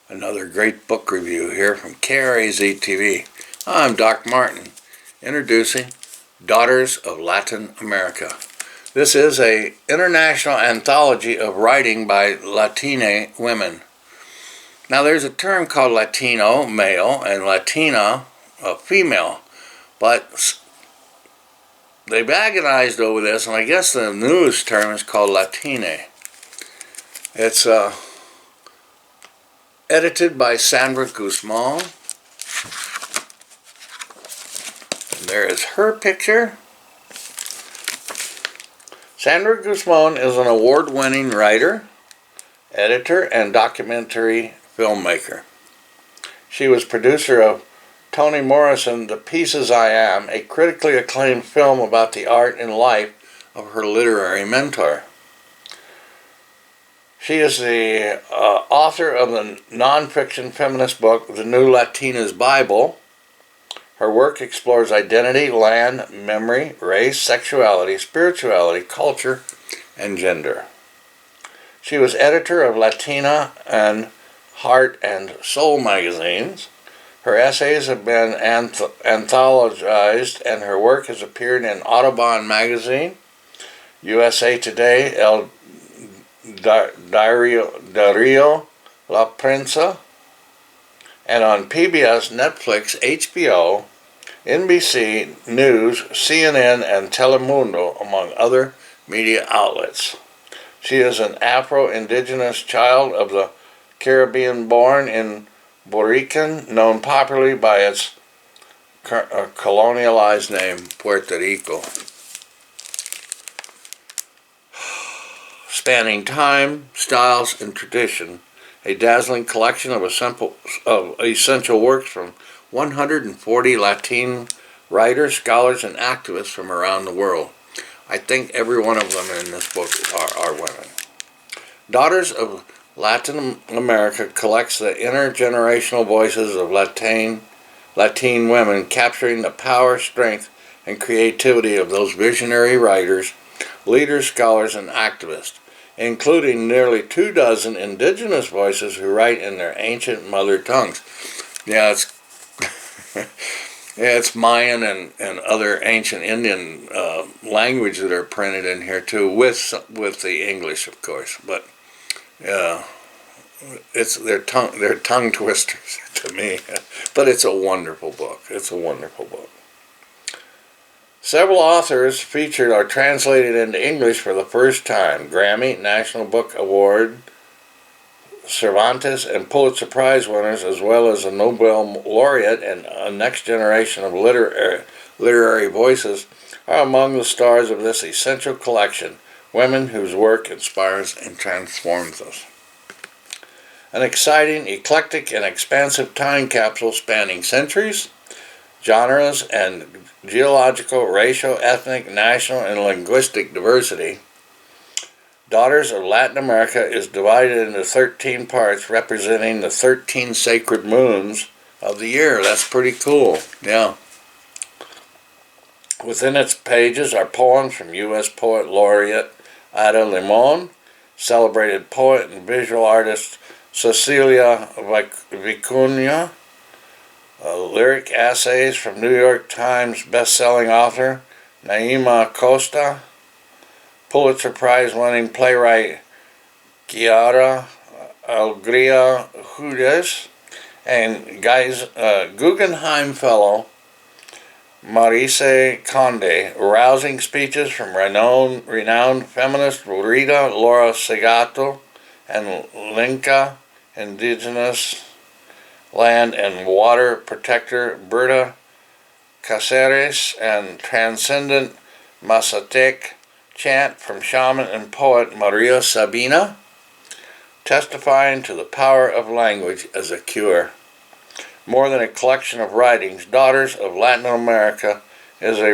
Another great book review here from KRAZ TV. I'm Doc Martin, introducing Daughters of Latin America. This is an international anthology of writing by Latina women. Now there's a term called Latino, male, and Latina, female, but they've agonized over this, and I guess the newest term is called Latine. It's edited by Sandra Guzman. And there is her picture. Sandra Guzman is an award-winning writer, editor, and documentary filmmaker. She was producer of Toni Morrison's The Pieces I Am, a critically acclaimed film about the art and life of her literary mentor. She is the author of the nonfiction feminist book, The New Latina's Bible. Her work explores identity, land, memory, race, sexuality, spirituality, culture, and gender. She was editor of Latina and Heart and Soul magazines. Her essays have been anthologized, and her work has appeared in Audubon magazine, USA Today, El Diario, La Prensa, and on PBS, Netflix, HBO, NBC News, CNN, and Telemundo, among other media outlets. She is an Afro-Indigenous child of the Caribbean, born in Borican, known popularly by its colonialized name, Puerto Rico. Spanning time, styles, and tradition, a dazzling collection of essential works from 140 Latin writers, scholars, and activists from around the world. I think every one of them in this book are women. Daughters of Latin America collects the intergenerational voices of Latin women, capturing the power, strength, and creativity of those visionary writers, leaders, scholars, and activists, including nearly 24 indigenous voices who write in their ancient mother tongues. Yeah, it's Mayan and other ancient Indian language that are printed in here too, with the English, of course. But they're tongue twisters to me. But it's a wonderful book. It's a wonderful book. Several authors featured are translated into English for the first time. Grammy, National Book Award, Cervantes, and Pulitzer Prize winners, as well as a Nobel laureate and a next generation of literary voices, are among the stars of this essential collection, women whose work inspires and transforms us. An exciting, eclectic, and expansive time capsule spanning centuries, genres, and geological, racial, ethnic, national, and linguistic diversity. Daughters of Latin America is divided into 13 parts representing the 13 sacred moons of the year. That's pretty cool. Yeah. Within its pages are poems from U.S. Poet Laureate Ada Limon, celebrated poet and visual artist Cecilia Vicuña, lyric essays from New York Times best-selling author Naima Costa, Pulitzer Prize-winning playwright Chiara Alegría Hudes, and Guggenheim Fellow Marise Conde, rousing speeches from renowned feminist Rita Laura Segato and Lenca indigenous land and water protector Berta Cáceres, and transcendent Mazatec chant from shaman and poet Maria Sabina, testifying to the power of language as a cure. More than a collection of writings, Daughters of Latin America is a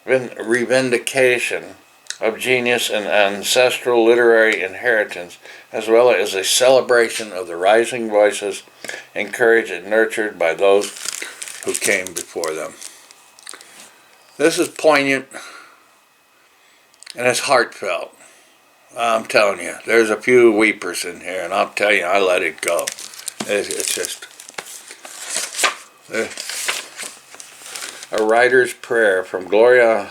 revindication of genius and ancestral literary inheritance, as well as a celebration of the rising voices encouraged and nurtured by those who came before them. This is poignant and it's heartfelt. I'm telling you, there's a few weepers in here, and I'll tell you, I let it go. It's just a writer's prayer from Gloria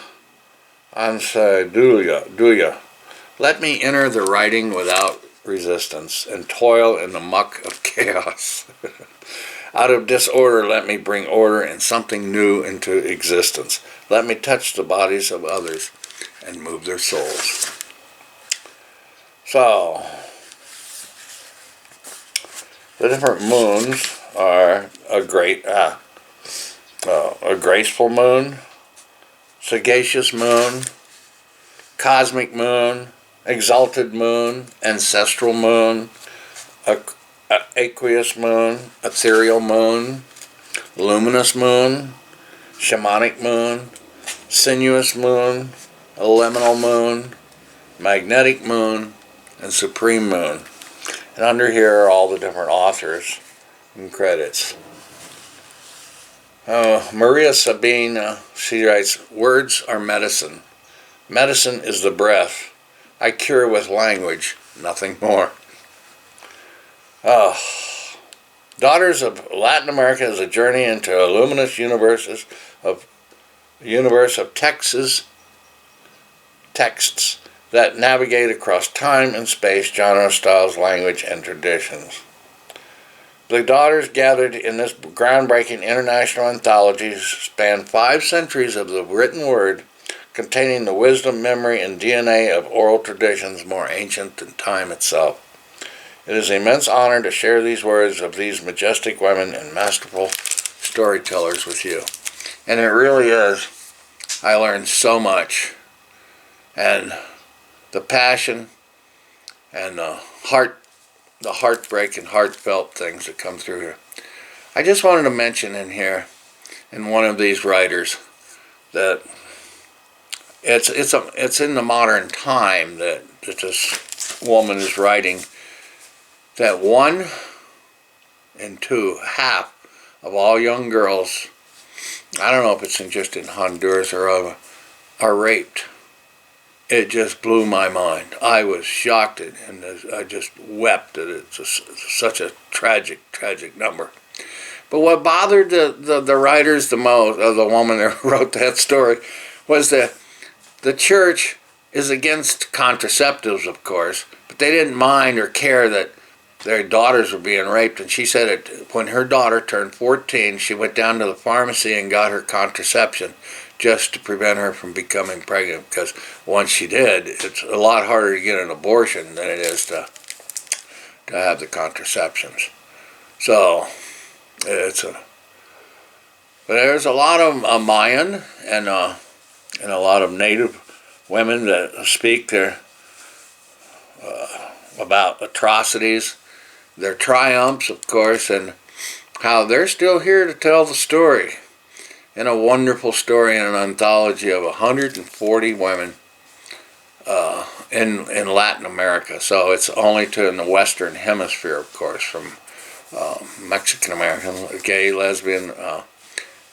Ansadulia. Let me enter the writing without resistance and toil in the muck of chaos. Out of disorder, let me bring order and something new into existence. Let me touch the bodies of others and move their souls. So, the different moons are a graceful moon, sagacious moon, cosmic moon, exalted moon, ancestral moon, aqueous moon, ethereal moon, luminous moon, shamanic moon, sinuous moon, elemental moon, magnetic moon, and supreme moon. And under here are all the different authors and credits. Maria Sabine, she writes, words are medicine. Medicine is the breath. I cure with language, nothing more. Daughters of Latin America is a journey into a luminous universe of texts that navigate across time and space, genre, styles, language, and traditions. The daughters gathered in this groundbreaking international anthology span 5 centuries of the written word, containing the wisdom, memory, and DNA of oral traditions more ancient than time itself. It is an immense honor to share these words of these majestic women and masterful storytellers with you. And it really is. I learned so much. And the passion and the heartbreak and heartfelt things that come through here. I just wanted to mention in here, in one of these writers, that it's in the modern time that this woman is writing that 1 in 2, half of all young girls, I don't know if it's just in Honduras or are raped. It just blew my mind. I was shocked and I just wept at it. It's such a tragic number. But what bothered the writers the most, the woman that wrote that story, was that the church is against contraceptives, of course, but they didn't mind or care that their daughters were being raped. And she said it, when her daughter turned 14, she went down to the pharmacy and got her contraception just to prevent her from becoming pregnant, because once she did, it's a lot harder to get an abortion than it is to have the contraceptions. So but there's a lot of Mayan and a lot of native women that speak there about atrocities, their triumphs, of course, and how they're still here to tell the story. In a wonderful story in an anthology of 140 women in Latin America. So it's only in the Western Hemisphere, of course, from Mexican American, gay, lesbian,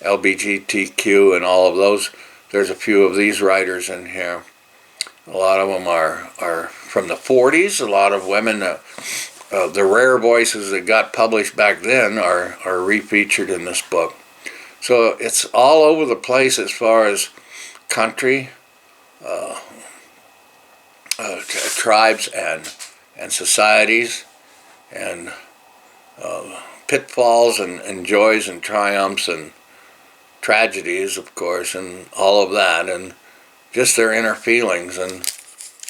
LGBTQ, and all of those. There's a few of these writers in here. A lot of them are from the 40s. A lot of women, the rare voices that got published back then are refeatured in this book. So it's all over the place as far as country, tribes and societies, and pitfalls and joys and triumphs and tragedies, of course, and all of that, and just their inner feelings. And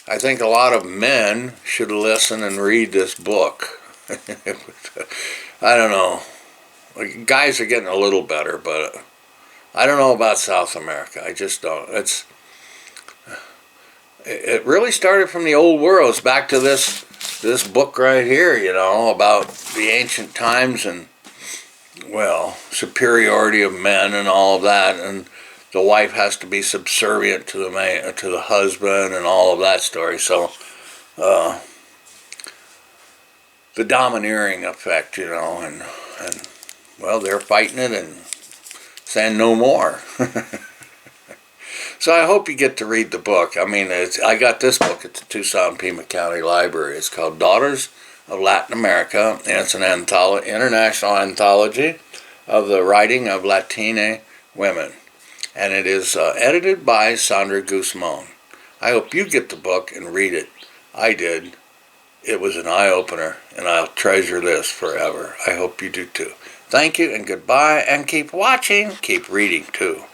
I think a lot of men should listen and read this book. I don't know. Guys are getting a little better, but I don't know about South America. I just don't. It really started from the old world. It's back to this book right here, about the ancient times and, well, superiority of men and all of that, and the wife has to be subservient to the husband and all of that story. So the domineering effect, and well, they're fighting it and saying no more. So I hope you get to read the book. I mean, I got this book at the Tucson-Pima County Library. It's called Daughters of Latin America, and it's an international anthology of the writing of Latina women. And it is edited by Sandra Guzman. I hope you get the book and read it. I did. It was an eye-opener, and I'll treasure this forever. I hope you do too. Thank you, and goodbye, and keep watching. Keep reading, too.